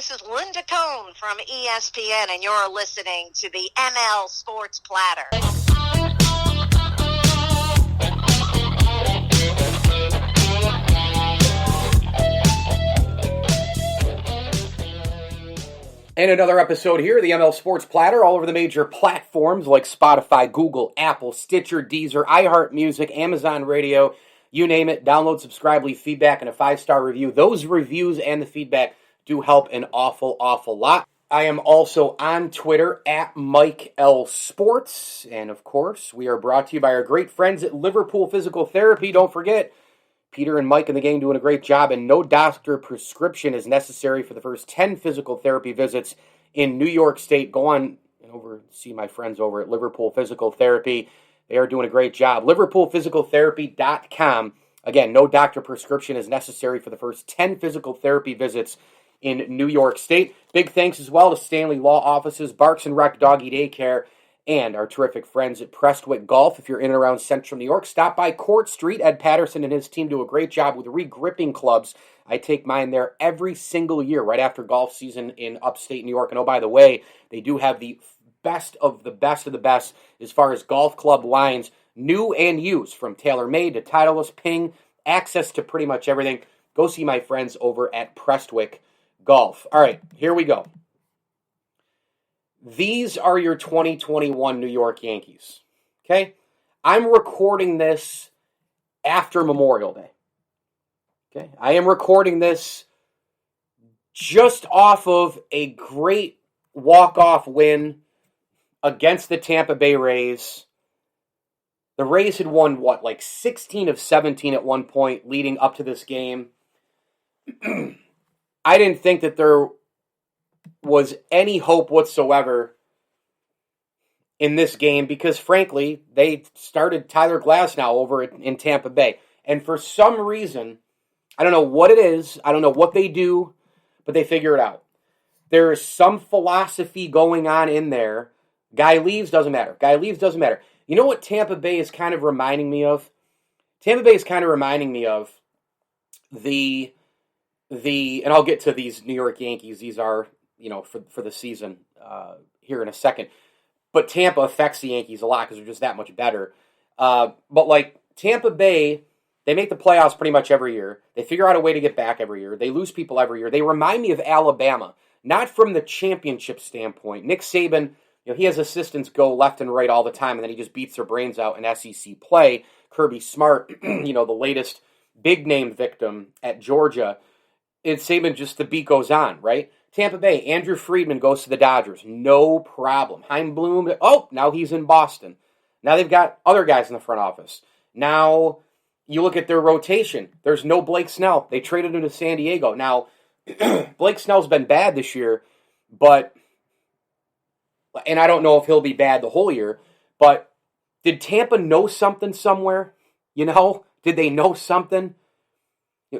this is Linda Cohn from ESPN, and you're listening to the ML Sports Platter. And another episode here of the ML Sports Platter, all over the major platforms like Spotify, Google, Apple, Stitcher, Deezer, iHeartMusic, Amazon Radio, you name it. Download, subscribe, leave feedback, and a 5-star review. Those reviews and the feedback do help an awful, awful lot. I am also on Twitter at Mike L. Sports. And of course, we are brought to you by our great friends at Liverpool Physical Therapy. Don't forget, Peter and Mike in the gang doing a great job, and no doctor prescription is necessary for the first 10 physical therapy visits in New York State. Go on and see my friends over at Liverpool Physical Therapy. They are doing a great job. LiverpoolPhysicalTherapy.com. Again, no doctor prescription is necessary for the first 10 physical therapy visits in New York State. Big thanks as well to Stanley Law Offices, Barks and Rec Doggy Daycare, and our terrific friends at Prestwick Golf. If you're in and around Central New York, stop by Court Street. Ed Patterson and his team do a great job with re-gripping clubs. I take mine there every single year right after golf season in upstate New York. And oh, by the way, they do have the best of the best of the best as far as golf club lines, new and used, from TaylorMade to Titleist, Ping, access to pretty much everything. Go see my friends over at Prestwick Golf. All right, here we go. These are your 2021 New York Yankees, okay? I'm recording this after Memorial Day, okay? I am recording this just off of a great walk-off win against the Tampa Bay Rays. The Rays had won, 16 of 17 at one point leading up to this game. I didn't think that there was any hope whatsoever in this game because, frankly, they started Tyler Glasnow over in Tampa Bay. And for some reason, I don't know what it is, I don't know what they do, but they figure it out. There is some philosophy going on in there. Guy leaves, doesn't matter. Guy leaves, doesn't matter. You know what Tampa Bay is kind of reminding me of? Tampa Bay is kind of reminding me of and I'll get to these New York Yankees. These are, for the season here in a second. But Tampa affects the Yankees a lot because they're just that much better. But Tampa Bay, they make the playoffs pretty much every year. They figure out a way to get back every year. They lose people every year. They remind me of Alabama, not from the championship standpoint. Nick Saban, he has assistants go left and right all the time, and then he just beats their brains out in SEC play. Kirby Smart, the latest big-name victim at Georgia. It's Saban, just the beat goes on, right? Tampa Bay, Andrew Friedman goes to the Dodgers. No problem. Chaim Bloom, now he's in Boston. Now they've got other guys in the front office. Now you look at their rotation. There's no Blake Snell. They traded him to San Diego. Now, Blake Snell's been bad this year, and I don't know if he'll be bad the whole year, but did Tampa know something somewhere? Did they know something?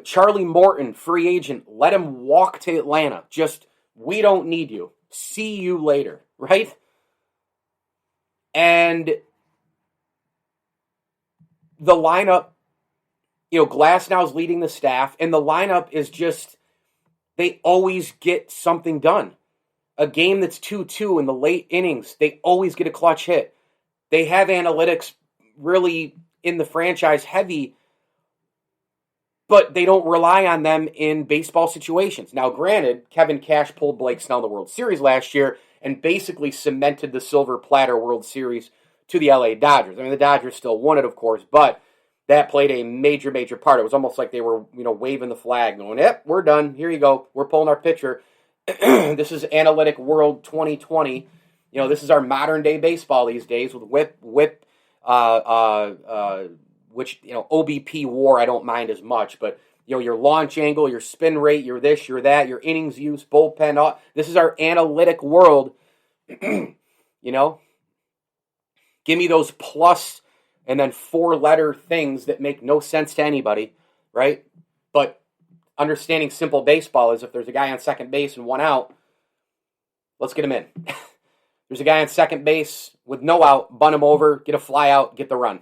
Charlie Morton, free agent, let him walk to Atlanta. We don't need you. See you later, right? And the lineup, Glasnow's leading the staff, and the lineup is they always get something done. A game that's 2-2 in the late innings, they always get a clutch hit. They have analytics really in the franchise heavy, but they don't rely on them in baseball situations. Now, granted, Kevin Cash pulled Blake Snell in the World Series last year and basically cemented the Silver Platter World Series to the LA Dodgers. The Dodgers still won it, of course, but that played a major, major part. It was almost like they were, waving the flag, going, yep, we're done. Here you go. We're pulling our pitcher. This is Analytic World 2020. This is our modern-day baseball these days with whip, which, OBP WAR I don't mind as much, but, your launch angle, your spin rate, your this, your that, your innings use, bullpen, this is our analytic world, Give me those plus and then 4-letter things that make no sense to anybody, right? But understanding simple baseball is if there's a guy on second base and one out, let's get him in. There's a guy on second base with no out, bunt him over, get a fly out, get the run,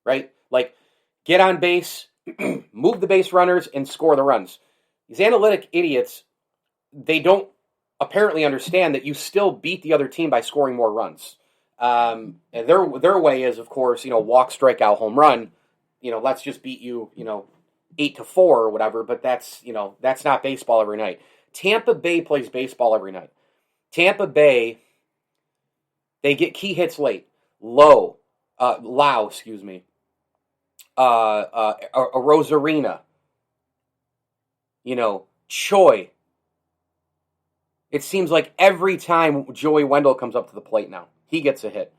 right? Get on base, move the base runners, and score the runs. These analytic idiots they don't apparently understand that you still beat the other team by scoring more runs. And their way is, of course, walk, strikeout, home run. Let's just beat you, 8-4 or whatever. But that's not baseball every night. Tampa Bay plays baseball every night. Tampa Bay, they get key hits late. Lau, excuse me. A Rosarina. Choi. It seems like every time Joey Wendell comes up to the plate now, he gets a hit.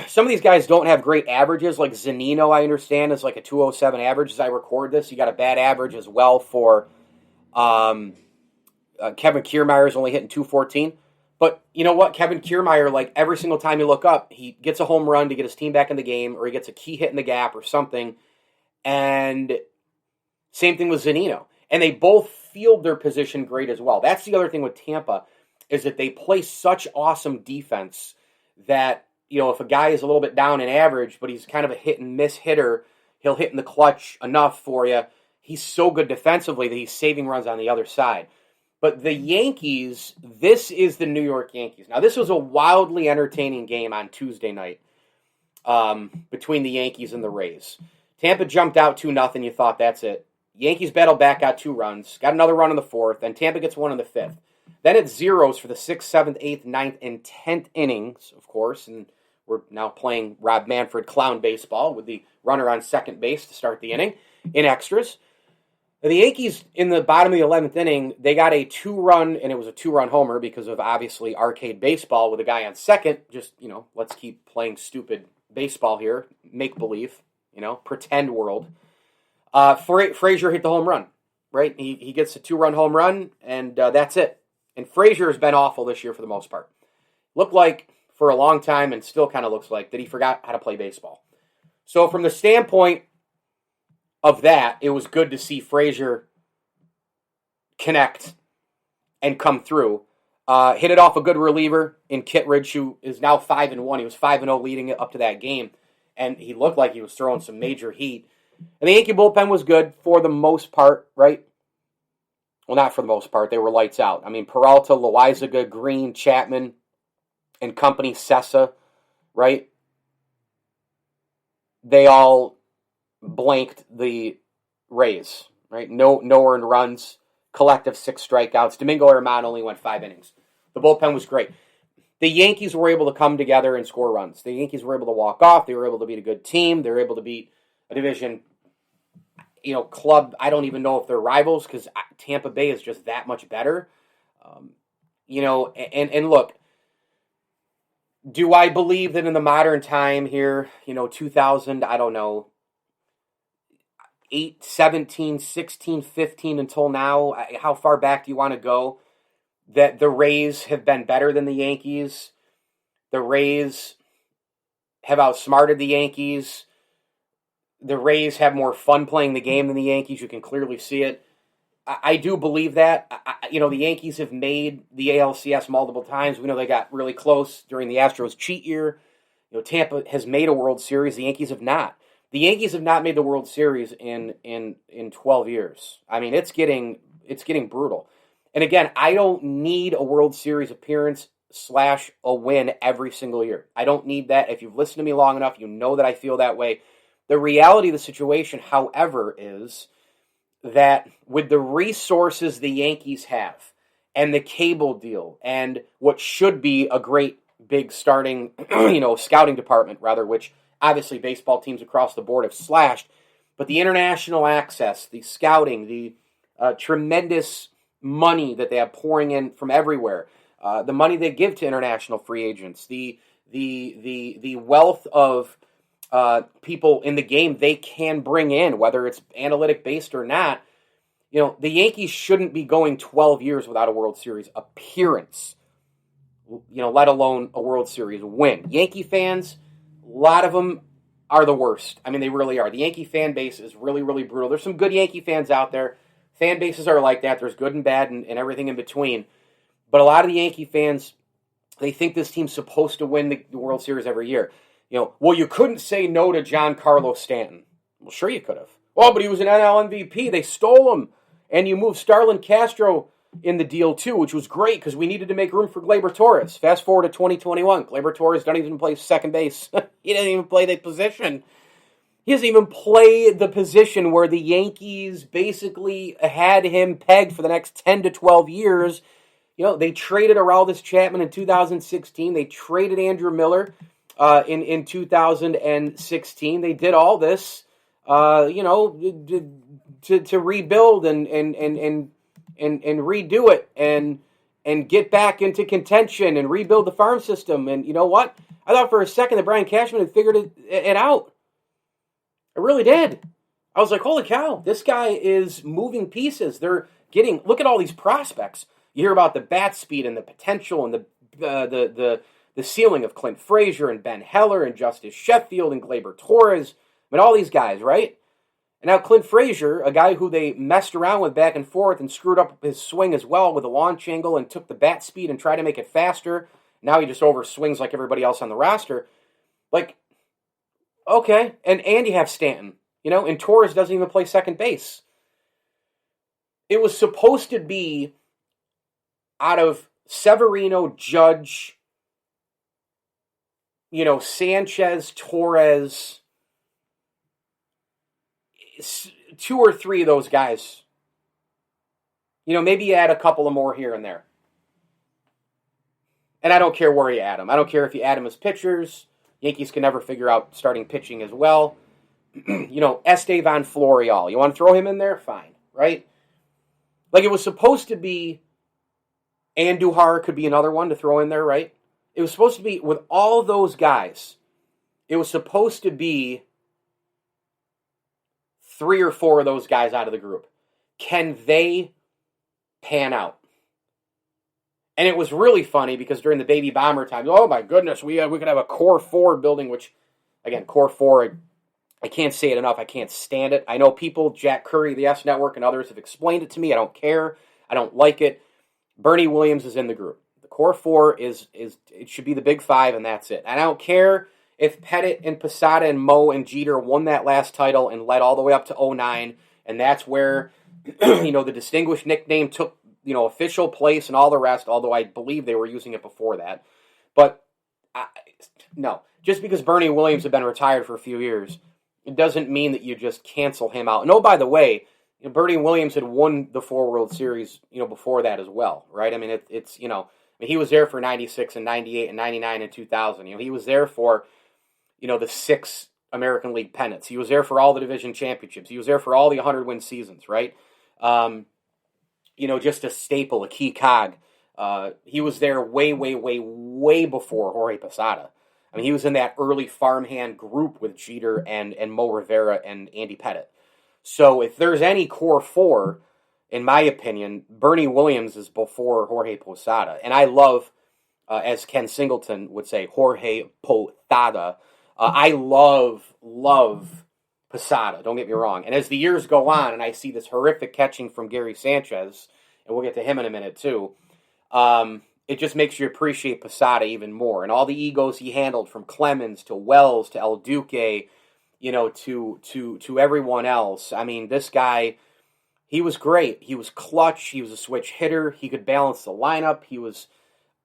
Some of these guys don't have great averages, like Zunino, I understand, is like a 207 average as I record this. You got a bad average as well for Kevin Kiermaier is only hitting 214. But you know what? Kevin Kiermaier, like every single time you look up, he gets a home run to get his team back in the game, or he gets a key hit in the gap or something. And same thing with Zunino. And they both field their position great as well. That's the other thing with Tampa, is that they play such awesome defense that, if a guy is a little bit down in average, but he's kind of a hit and miss hitter, he'll hit in the clutch enough for you. He's so good defensively that he's saving runs on the other side. But the Yankees, this is the New York Yankees. Now, this was a wildly entertaining game on Tuesday night between the Yankees and the Rays. Tampa jumped out 2-0. You thought, that's it. Yankees battled back, got 2 runs, got another run in the 4th, and Tampa gets 1 in the 5th. Then it's zeros for the 6th, 7th, 8th, 9th, and 10th innings, of course, and we're now playing Rob Manfred clown baseball with the runner on second base to start the inning in extras. The Yankees, in the bottom of the 11th inning, they got a 2-run, and it was a 2-run homer because of, obviously, arcade baseball with a guy on second. Just, let's keep playing stupid baseball here, make-believe, pretend world. Frazier hit the home run, right? He gets a 2-run home run, and that's it. And Frazier has been awful this year for the most part. Looked like, for a long time, and still kind of looks like, that he forgot how to play baseball. So from the standpoint of that, it was good to see Frazier connect and come through. Hit it off a good reliever in Kittredge, who is now 5-1. He was 5-0 leading it up to that game, and he looked like he was throwing some major heat. And the Yankee bullpen was good for the most part, right? Well, not for the most part. They were lights out. I mean, Peralta, Loaizaga, Green, Chapman, and company, Sessa, right? They all blanked the Rays, right? No earned runs, collective 6 strikeouts. Domingo Herman only went 5 innings. The bullpen was great. The Yankees were able to come together and score runs. The Yankees were able to walk off. They were able to beat a good team. They were able to beat a division, club. I don't even know if they're rivals because Tampa Bay is just that much better. And look, do I believe that in the modern time here, 2000, I don't know, 8, 17, 16, 15 until now, how far back do you want to go, that the Rays have been better than the Yankees? The Rays have outsmarted the Yankees. The Rays have more fun playing the game than the Yankees. You can clearly see it. I do believe that. The Yankees have made the ALCS multiple times. We know they got really close during the Astros cheat year. Tampa has made a World Series. The Yankees have not. The Yankees have not made the World Series in 12 years. I mean, it's getting brutal. And again, I don't need a World Series appearance / a win every single year. I don't need that. If you've listened to me long enough, you know that I feel that way. The reality of the situation, however, is that with the resources the Yankees have and the cable deal and what should be a great big starting, scouting department, rather, which obviously baseball teams across the board have slashed, but the international access, the scouting, the tremendous money that they have pouring in from everywhere, the money they give to international free agents, the wealth of people in the game they can bring in, whether it's analytic based or not. The Yankees shouldn't be going 12 years without a World Series appearance, let alone a World Series win. Yankee fans, a lot of them are the worst. I mean, they really are. The Yankee fan base is really, really brutal. There's some good Yankee fans out there. Fan bases are like that. There's good and bad and everything in between. But a lot of the Yankee fans, they think this team's supposed to win the World Series every year. Well, you couldn't say no to Giancarlo Stanton. Well, sure you could have. Well, but he was an NL MVP. They stole him. And you moved Starlin Castro in the deal too, which was great because we needed to make room for Gleyber Torres. Fast forward to 2021. Gleyber Torres doesn't even play second base. He doesn't even play the position. He doesn't even play the position where the Yankees basically had him pegged for the next 10 to 12 years. They traded Aroldis Chapman in 2016. They traded Andrew Miller in 2016. They did all this, to rebuild and redo it and get back into contention and rebuild the farm system. And you know what? I thought for a second that Brian Cashman had figured it out. I really did. I was like, holy cow, this guy is moving pieces. They're look at all these prospects. You hear about the bat speed and the potential and the ceiling of Clint Frazier and Ben Heller and Justice Sheffield and Gleyber Torres. I mean, all these guys, right? And now Clint Frazier, a guy who they messed around with back and forth and screwed up his swing as well with a launch angle and took the bat speed and tried to make it faster. Now he just overswings like everybody else on the roster. Like, okay. And you have Stanton, and Torres doesn't even play second base. It was supposed to be out of Severino, Judge, Sanchez, Torres, 2 or 3 of those guys. Maybe you add a couple of more here and there. And I don't care where you add them. I don't care if you add them as pitchers. Yankees can never figure out starting pitching as well. Estevan Florial. You want to throw him in there? Fine, right? Like it was supposed to be, Andujar could be another one to throw in there, right? It was supposed to be, with all those guys, it was supposed to be 3 or 4 of those guys out of the group. Can they pan out? And it was really funny because during the baby bomber time, oh my goodness, we could have a core 4 building, which, again, core 4, I can't say it enough. I can't stand it. I know people, Jack Curry, the S Network, and others have explained it to me. I don't care. I don't like it. Bernie Williams is in the group. The core 4 it should be the big 5, and that's it. And I don't care if Pettit and Posada and Mo and Jeter won that last title and led all the way up to 2009, and that's where the distinguished nickname took official place and all the rest, although I believe they were using it before that. But no, just because Bernie Williams had been retired for a few years, it doesn't mean that you just cancel him out. And oh, by the way, Bernie Williams had won the 4 World Series, before that as well, right? I mean, he was there for 96 and 98 and 99 and 2000. He was there for, the 6 American League pennants. He was there for all the division championships. He was there for all the 100-win seasons, right? Just a staple, a key cog. He was there way, way, way, way before Jorge Posada. I mean, he was in that early farmhand group with Jeter and Mo Rivera and Andy Pettit. So if there's any core 4, in my opinion, Bernie Williams is before Jorge Posada. And I love, as Ken Singleton would say, Jorge Posada. I love Posada, don't get me wrong. And as the years go on and I see this horrific catching from Gary Sanchez, and we'll get to him in a minute too, it just makes you appreciate Posada even more. And all the egos he handled, from Clemens to Wells to El Duque, to everyone else. I mean, this guy, he was great. He was clutch. He was a switch hitter. He could balance the lineup. He was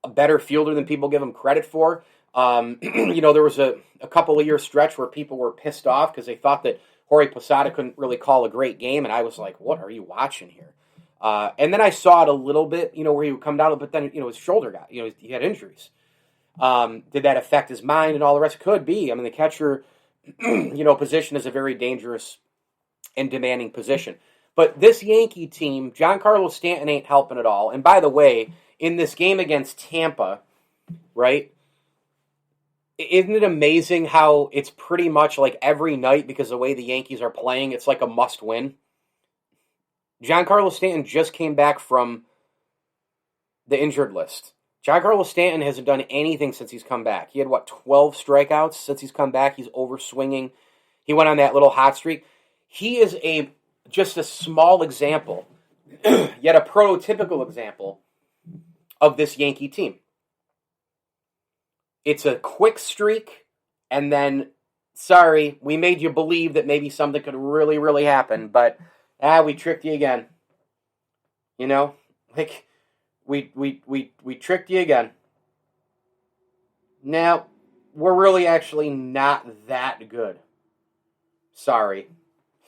a better fielder than people give him credit for. There was a couple of year stretch where people were pissed off because they thought that Jorge Posada couldn't really call a great game, and I was like, what are you watching here? And then I saw it a little bit, where he would come down, but then, his shoulder got, he had injuries. Did that affect his mind and all the rest? Could be. I mean, the catcher, position is a very dangerous and demanding position. But this Yankee team, Giancarlo Stanton ain't helping at all. And by the way, in this game against Tampa, right, isn't it amazing how it's pretty much like every night, because of the way the Yankees are playing, it's like a must-win? Giancarlo Stanton just came back from the injured list. Giancarlo Stanton hasn't done anything since he's come back. He had, 12 strikeouts since he's come back. He's overswinging. He went on that little hot streak. He is just a small example, yet a prototypical example of this Yankee team. It's a quick streak, and then, sorry, we made you believe that maybe something could really, really happen, but we tricked you again. Like, we tricked you again. Now, we're really actually not that good. Sorry.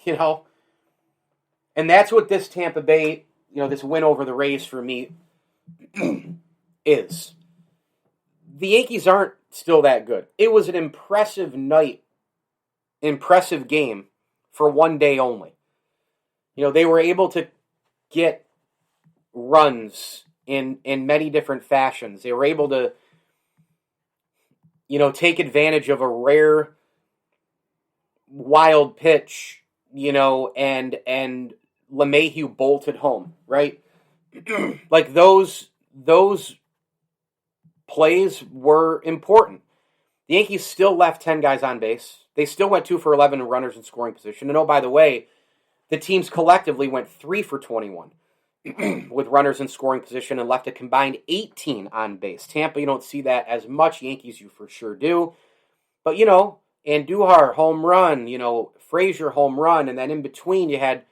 And that's what this Tampa Bay, this win over the Rays for me is. The Yankees aren't still that good. It was an impressive game for one day only. They were able to get runs in many different fashions. They were able to, take advantage of a rare wild pitch, and LeMahieu bolted home, right? Like those plays were important. The Yankees still left 10 guys on base. They still went 2 for 11 runners in scoring position. And by the way, the teams collectively went 3 for 21 with runners in scoring position and left a combined 18 on base. Tampa, you don't see that as much. Yankees, you for sure do. But, Andujar, home run, Frazier, home run. And then in between, you had,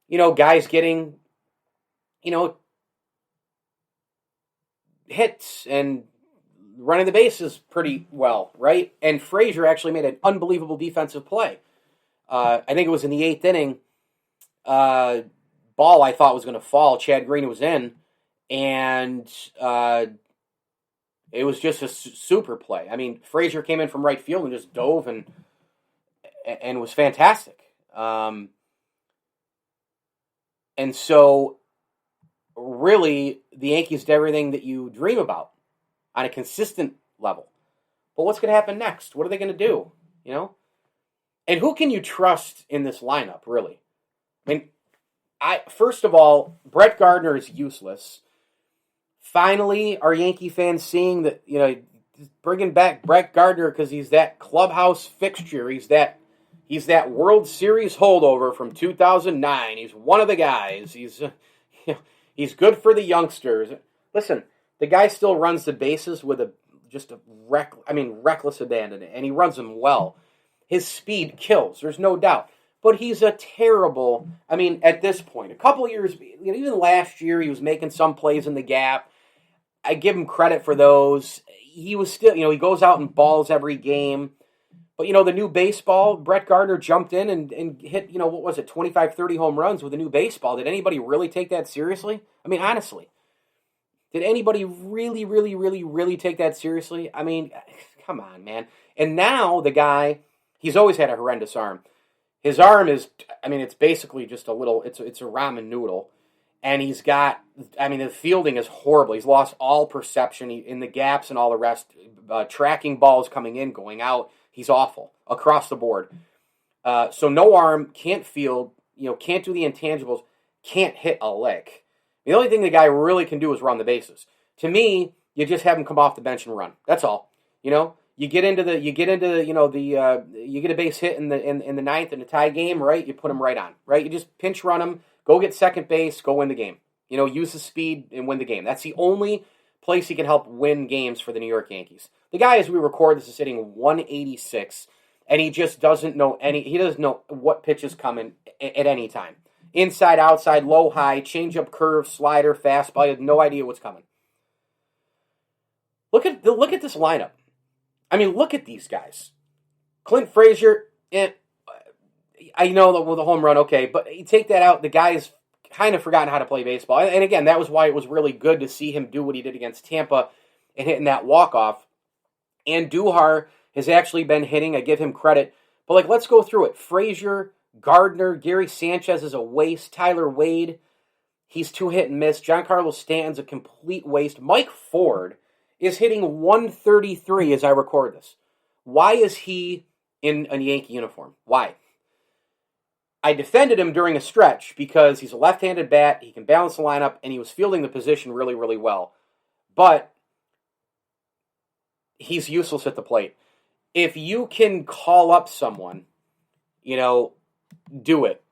guys getting, hits and running the bases pretty well, right? And Frazier actually made an unbelievable defensive play. I think it was in the 8th inning. Ball I thought was going to fall. Chad Green was in. And it was just a super play. I mean, Frazier came in from right field and just dove and was fantastic. And so, really, the Yankees did everything that you dream about on a consistent level. But what's going to happen next? What are they going to do? And who can you trust in this lineup, really? I mean, first of all, Brett Gardner is useless. Finally, are Yankee fans seeing that, bringing back Brett Gardner because he's that clubhouse fixture. He's that World Series holdover from 2009. He's one of the guys. He's good for the youngsters. Listen, the guy still runs the bases with reckless abandon, and he runs them well. His speed kills, there's no doubt. But he's a terrible, at this point, a couple of years, even last year, he was making some plays in the gap. I give him credit for those. He was still, he goes out and balls every game. But, the new baseball, Brett Gardner jumped in and hit, 25, 30 home runs with a new baseball. Did anybody really take that seriously? Honestly. Did anybody really, really, really, really take that seriously? Come on, man. And now the guy, he's always had a horrendous arm. His arm is, it's basically just it's a ramen noodle. And he's got, the fielding is horrible. He's lost all perception in the gaps and all the rest. Tracking balls coming in, going out. He's awful across the board. So no arm, can't field, can't do the intangibles, can't hit a lick. The only thing the guy really can do is run the bases. To me, you just have him come off the bench and run. That's all. You get a base hit in the ninth in a tie game, right? You put him right on, right? You just pinch run him, go get second base, go win the game. Use the speed and win the game. That's the only place he can help win games for the New York Yankees. The guy, as we record this, is hitting 186, and he just doesn't know he doesn't know what pitch is coming at any time. Inside, outside, low, high, changeup, curve, slider, fastball. You have no idea what's coming. Look at this lineup. Look at these guys. Clint Frazier, I know with a home run, okay, but you take that out, the guy's kind of forgotten how to play baseball. And again, that was why it was really good to see him do what he did against Tampa and hitting that walk-off. And Andujar has actually been hitting. I give him credit. But, let's go through it. Frazier, Gardner, Gary Sanchez is a waste. Tyler Wade, he's 2 hit and miss. Giancarlo Stanton's a complete waste. Mike Ford is hitting 133 as I record this. Why is he in a Yankee uniform? Why? I defended him during a stretch because he's a left-handed bat, he can balance the lineup, and he was fielding the position really, really well. But he's useless at the plate. If you can call up someone, do it.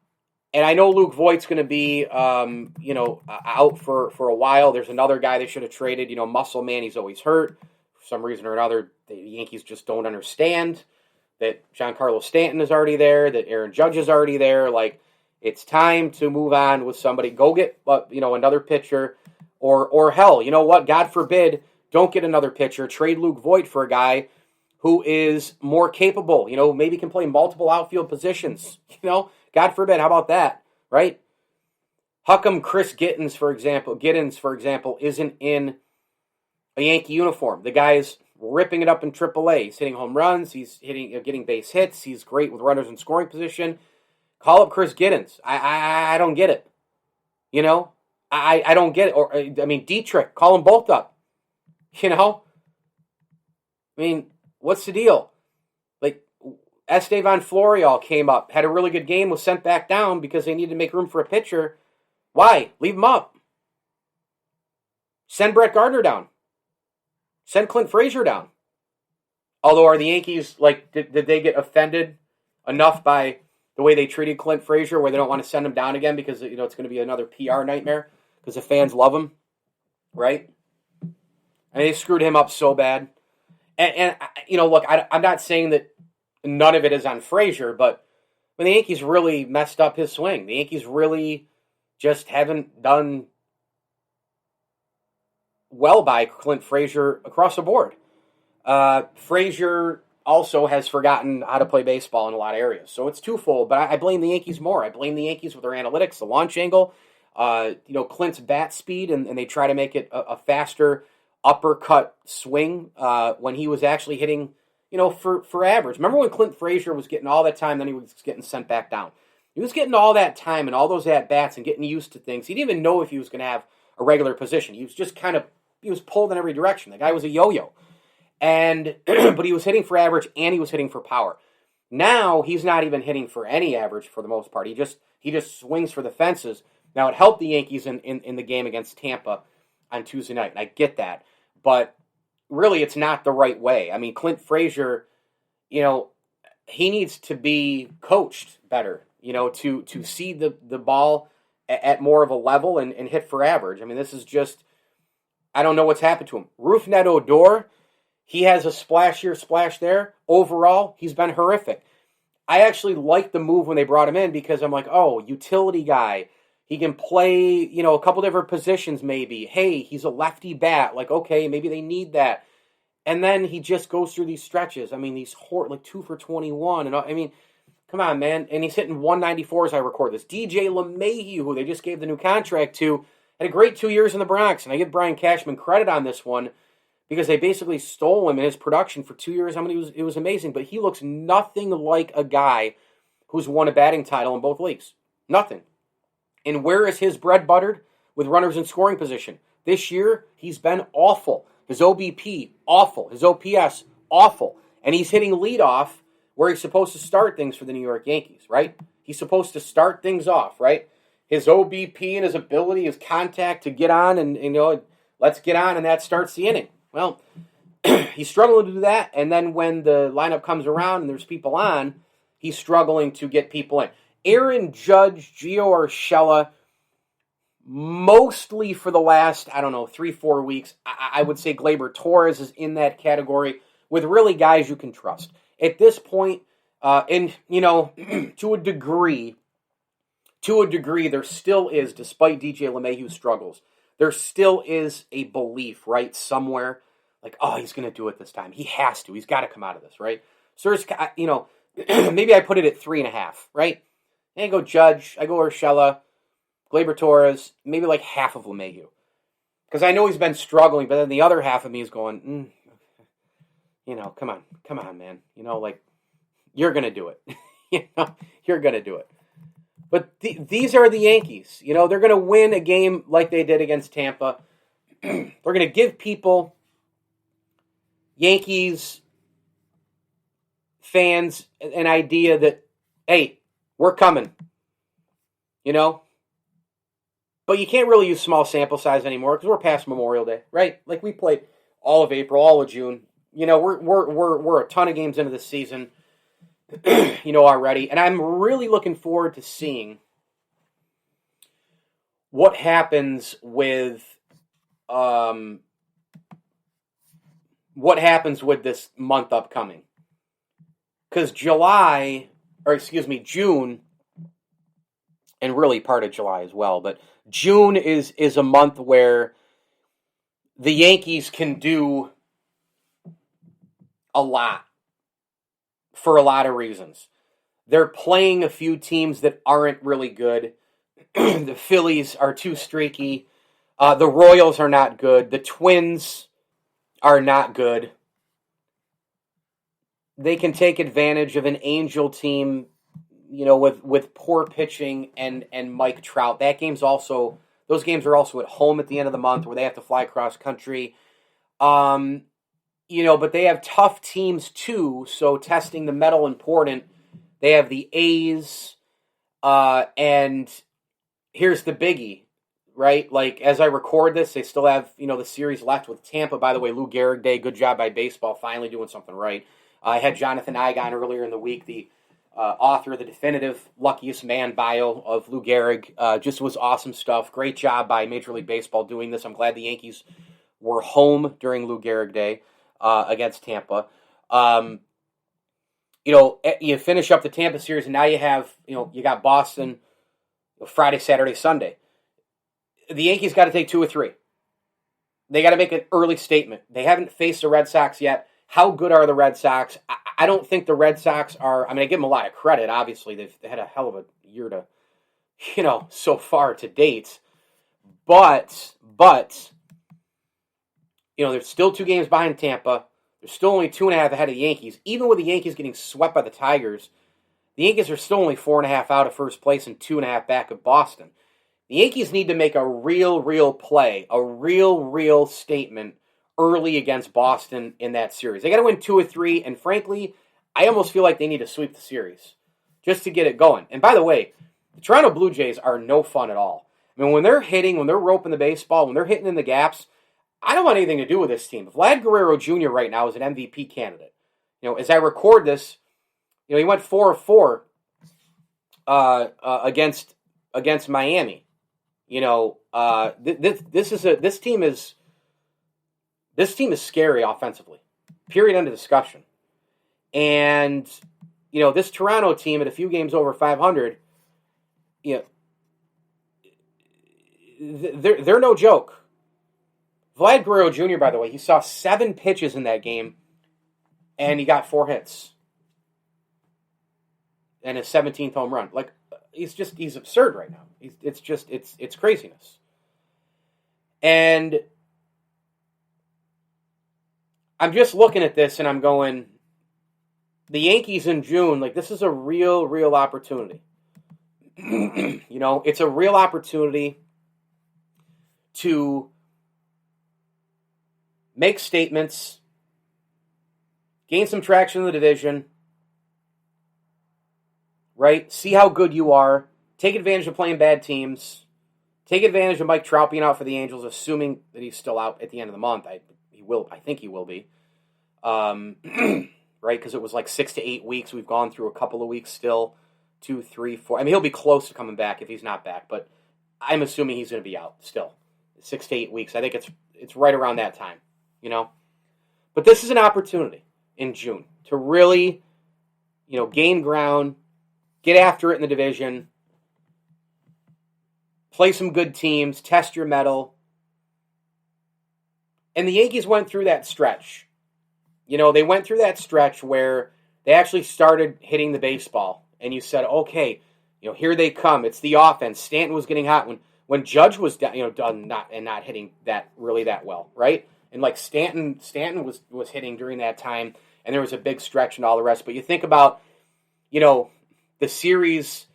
And I know Luke Voigt's going to be, out for a while. There's another guy they should have traded. Muscle Man, he's always hurt. For some reason or another, the Yankees just don't understand that Giancarlo Stanton is already there, that Aaron Judge is already there. It's time to move on with somebody. Go get, another pitcher, or hell, you know what? God forbid, don't get another pitcher. Trade Luke Voigt for a guy who is more capable. Maybe can play multiple outfield positions. God forbid. How about that? Right? How come Chris Gittens, for example, isn't in a Yankee uniform? The guy is ripping it up in AAA. He's hitting home runs. He's getting base hits. He's great with runners in scoring position. Call up Chris Gittens. I don't get it. I don't get it. Dietrich, call them both up. What's the deal? Like, Estevan Florial came up, had a really good game, was sent back down because they needed to make room for a pitcher. Why? Leave him up. Send Brett Gardner down. Send Clint Frazier down. Although, are the Yankees, did they get offended enough by the way they treated Clint Frazier where they don't want to send him down again because, it's going to be another PR nightmare because the fans love him, right? They screwed him up so bad. And look, I'm not saying that none of it is on Frazier, but the Yankees really messed up his swing. The Yankees really just haven't done well by Clint Frazier across the board. Frazier also has forgotten how to play baseball in a lot of areas. So it's twofold, but I blame the Yankees more. I blame the Yankees with their analytics, the launch angle, Clint's bat speed, and they try to make it a faster uppercut swing when he was actually hitting, for average. Remember when Clint Frazier was getting all that time, then he was getting sent back down. He was getting all that time and all those at-bats and getting used to things. He didn't even know if he was going to have a regular position. He was just he was pulled in every direction. The guy was a yo-yo. But he was hitting for average and he was hitting for power. Now he's not even hitting for any average for the most part. He just swings for the fences. Now it helped the Yankees in the game against Tampa on Tuesday night, and I get that. But really, it's not the right way. Clint Frazier, he needs to be coached better, to see the ball at more of a level and hit for average. This is just, I don't know what's happened to him. Rougned Odor, he has a splash here, splash there. Overall, he's been horrific. I actually like the move when they brought him in because I'm like, oh, utility guy. He can play, a couple different positions maybe. Hey, he's a lefty bat. Okay, maybe they need that. And then he just goes through these stretches. These 2 for 21. And come on, man. And he's hitting 194 as I record this. DJ LeMahieu, who they just gave the new contract to, had a great 2 years in the Bronx. And I give Brian Cashman credit on this one because they basically stole him in his production for 2 years. It was amazing. But he looks nothing like a guy who's won a batting title in both leagues. Nothing. And where is his bread buttered? With runners in scoring position. This year, he's been awful. His OBP, awful. His OPS, awful. And he's hitting leadoff where he's supposed to start things for the New York Yankees, right? He's supposed to start things off, right? His OBP and his ability, his contact to get on and let's get on, and that starts the inning. Well, he's struggling to do that, and then when the lineup comes around and there's people on, he's struggling to get people in. Aaron Judge, Gio Urshela, mostly for the last, 3-4 weeks, I would say Gleyber Torres is in that category with really guys you can trust. At this point, to a degree, there still is, despite DJ LeMahieu's struggles, there still is a belief, right, somewhere, he's going to do it this time. He has to. He's got to come out of this, right? So there's, maybe I put it at 3.5, right? And I go Judge, I go Urshela, Gleyber Torres, maybe half of LeMahieu. Because I know he's been struggling, but then the other half of me is going, come on, man. You're going to do it. You're going to do it. But these are the Yankees. They're going to win a game like they did against Tampa. They're going to give people, Yankees fans, an idea that, hey, we're coming. But you can't really use small sample size anymore because we're past Memorial Day, right? We played all of April, all of June. We're a ton of games into the season, already. And I'm really looking forward to seeing what happens with this month upcoming. Because June and really part of July as well. But June is a month where the Yankees can do a lot for a lot of reasons. They're playing a few teams that aren't really good. The Phillies are too streaky. The Royals are not good. The Twins are not good. They can take advantage of an Angel team, with poor pitching and Mike Trout. Those games are also at home at the end of the month where they have to fly across country. But they have tough teams too, so testing the mettle important. They have the A's, and here's the biggie, right? Like, as I record this, they still have, the series left with Tampa. By the way, Lou Gehrig Day, good job by baseball, finally doing something right. I had Jonathan Igon earlier in the week, the author of the definitive Luckiest Man bio of Lou Gehrig. Just was awesome stuff. Great job by Major League Baseball doing this. I'm glad the Yankees were home during Lou Gehrig Day against Tampa. You finish up the Tampa series, and now you have, you got Boston Friday, Saturday, Sunday. The Yankees got to take 2 or 3. They got to make an early statement. They haven't faced the Red Sox yet. How good are the Red Sox? I don't think the Red Sox are. I mean, I give them a lot of credit. Obviously, they've had a hell of a year to, so far to date. But they're still 2 games behind Tampa. They're still only 2.5 ahead of the Yankees. Even with the Yankees getting swept by the Tigers, the Yankees are still only 4.5 out of first place and 2.5 back of Boston. The Yankees need to make a real play, a real statement early against Boston in that series. They got to win 2 or 3, and frankly, I almost feel like they need to sweep the series just to get it going. And by the way, the Toronto Blue Jays are no fun at all. I mean, when they're hitting, when they're roping the baseball, when they're hitting in the gaps, I don't want anything to do with this team. Vlad Guerrero Jr. right now is an MVP candidate. As I record this, he went 4-4 against Miami. This team is scary offensively. Period. End of discussion. And this Toronto team at a few games over 500, they're no joke. Vlad Guerrero Jr., by the way, he saw 7 pitches in that game, and he got 4 hits and his 17th home run. Like, he's absurd right now. It's craziness. And I'm just looking at this and I'm going, the Yankees in June, like, this is a real opportunity. It's a real opportunity to make statements, gain some traction in the division, right? See how good you are. Take advantage of playing bad teams. Take advantage of Mike Trout being out for the Angels, assuming that he's still out at the end of the month. I think he will be. Right? Because it was like 6 to 8 weeks. We've gone through a couple of weeks still. 2, 3, 4. I mean, he'll be close to coming back if he's not back, but I'm assuming he's going to be out still. 6 to 8 weeks. I think it's right around that time. But this is an opportunity in June to really, gain ground, get after it in the division, play some good teams, test your mettle. And the Yankees went through that stretch. They went through that stretch where they actually started hitting the baseball, and you said, okay, here they come. It's the offense. Stanton was getting hot when Judge was done not hitting that well, right? And like Stanton was hitting during that time, and there was a big stretch and all the rest. But you think about, the series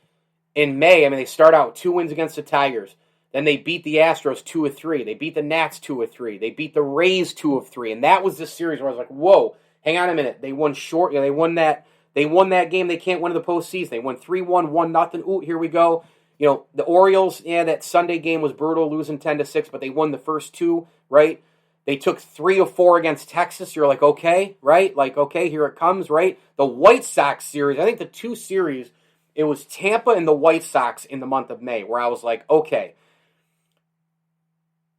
in May. I mean, they start out with 2 wins against the Tigers. Then they beat the Astros 2 of 3. They beat the Nats 2 of 3. They beat the Rays 2 of 3. And that was the series where I was like, whoa, hang on a minute. They won short. They won that game. They can't win in the postseason. They won 3-1, 1-0. Ooh, here we go. The Orioles, that Sunday game was brutal, losing 10-6, but they won the first 2, right? They took 3 of 4 against Texas. You're like, okay, right? Like, okay, here it comes, right? The White Sox series, I think the 2 series, it was Tampa and the White Sox in the month of May, where I was like, okay,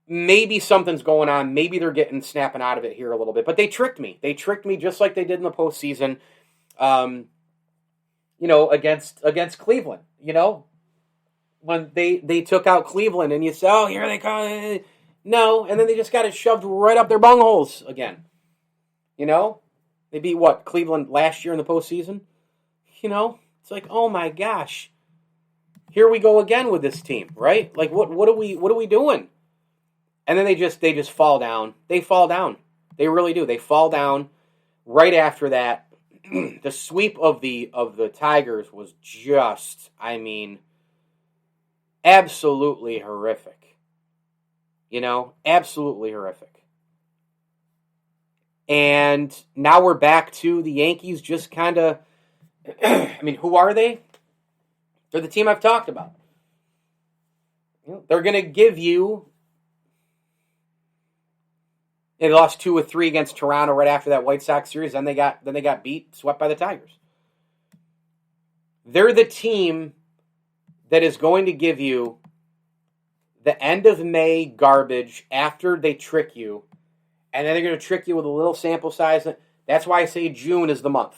maybe something's going on. Maybe they're snapping out of it here a little bit. But they tricked me. They tricked me just like they did in the postseason, against Cleveland, when they took out Cleveland, and you say, oh, here they come. No, and then they just got it shoved right up their bungholes again. You know? They beat, what, Cleveland last year in the postseason? You know? It's like, oh my gosh. Here we go again with this team, right? Like, what are we doing? And then they just fall down. They fall down. They really do. They fall down right after that. The sweep of the Tigers was just, I mean, absolutely horrific. You know, absolutely horrific. And now we're back to the Yankees just kind of, I mean, who are they? They're the team I've talked about. They're going to give you, they lost 2 or 3 against Toronto right after that White Sox series. Then they got beat, swept by the Tigers. They're the team that is going to give you the end of May garbage after they trick you, and then they're going to trick you with a little sample size. That's why I say June is the month.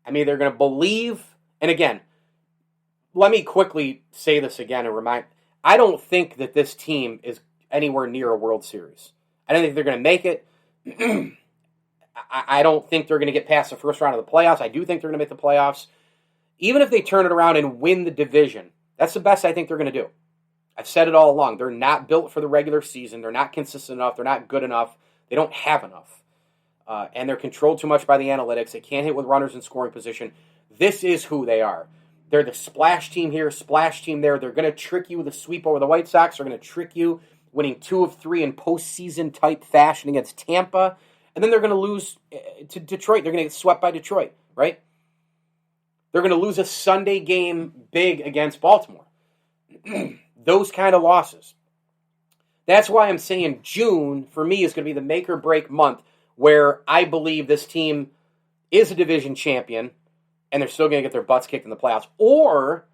I mean, they're going to believe, and again, let me quickly say this again and remind, I don't think that this team is anywhere near a World Series. I don't think they're going to make it. I don't think they're going to get past the first round of the playoffs. I do think they're going to make the playoffs. Even if they turn it around and win the division, that's the best I think they're going to do. I've said it all along. They're not built for the regular season. They're not consistent enough. They're not good enough. They don't have enough. And they're controlled too much by the analytics. They can't hit with runners in scoring position. This is who they are. They're the splash team here, splash team there. They're going to trick you with a sweep over the White Sox. They're going to trick you winning 2 of 3 in postseason type fashion against Tampa. And then they're going to lose to Detroit. They're going to get swept by Detroit, right? They're going to lose a Sunday game big against Baltimore. Those kind of losses. That's why I'm saying June, for me, is going to be the make or break month where I believe this team is a division champion and they're still going to get their butts kicked in the playoffs. Or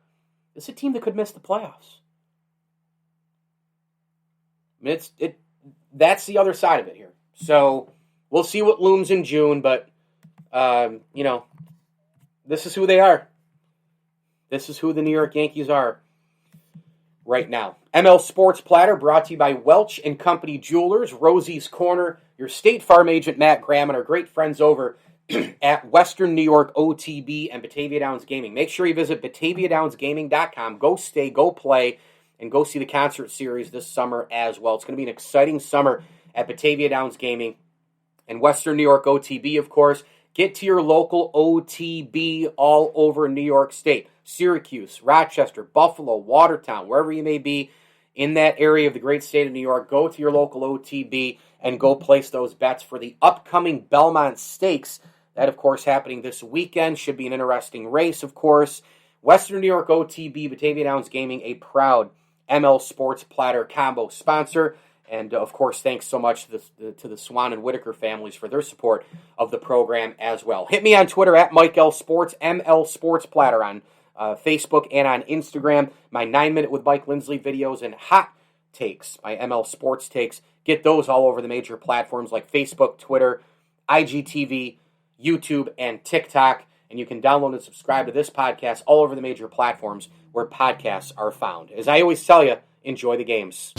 it's a team that could miss the playoffs. I mean, that's the other side of it here. So we'll see what looms in June, but, you know, this is who they are. This is who the New York Yankees are right now. ML Sports Platter brought to you by Welch & Company Jewelers, Rosie's Corner, your State Farm agent, Matt Graham, and our great friends over at Western New York OTB and Batavia Downs Gaming. Make sure you visit BataviaDownsGaming.com. Go stay, go play, and go see the concert series this summer as well. It's going to be an exciting summer at Batavia Downs Gaming and Western New York OTB, of course. Get to your local OTB all over New York State. Syracuse, Rochester, Buffalo, Watertown, wherever you may be in that area of the great state of New York, go to your local OTB and go place those bets for the upcoming Belmont Stakes. That, of course, happening this weekend. Should be an interesting race, of course. Western New York OTB, Batavia Downs Gaming, a proud ML Sports Platter combo sponsor. And, of course, thanks so much to the Swan and Whitaker families for their support of the program as well. Hit me on Twitter at Mike L. Sports, ML Sports Platter on Facebook and on Instagram. My 9-minute with Mike Lindsley videos and hot takes, my ML Sports takes. Get those all over the major platforms like Facebook, Twitter, IGTV, YouTube, and TikTok. And you can download and subscribe to this podcast all over the major platforms where podcasts are found. As I always tell you, enjoy the games.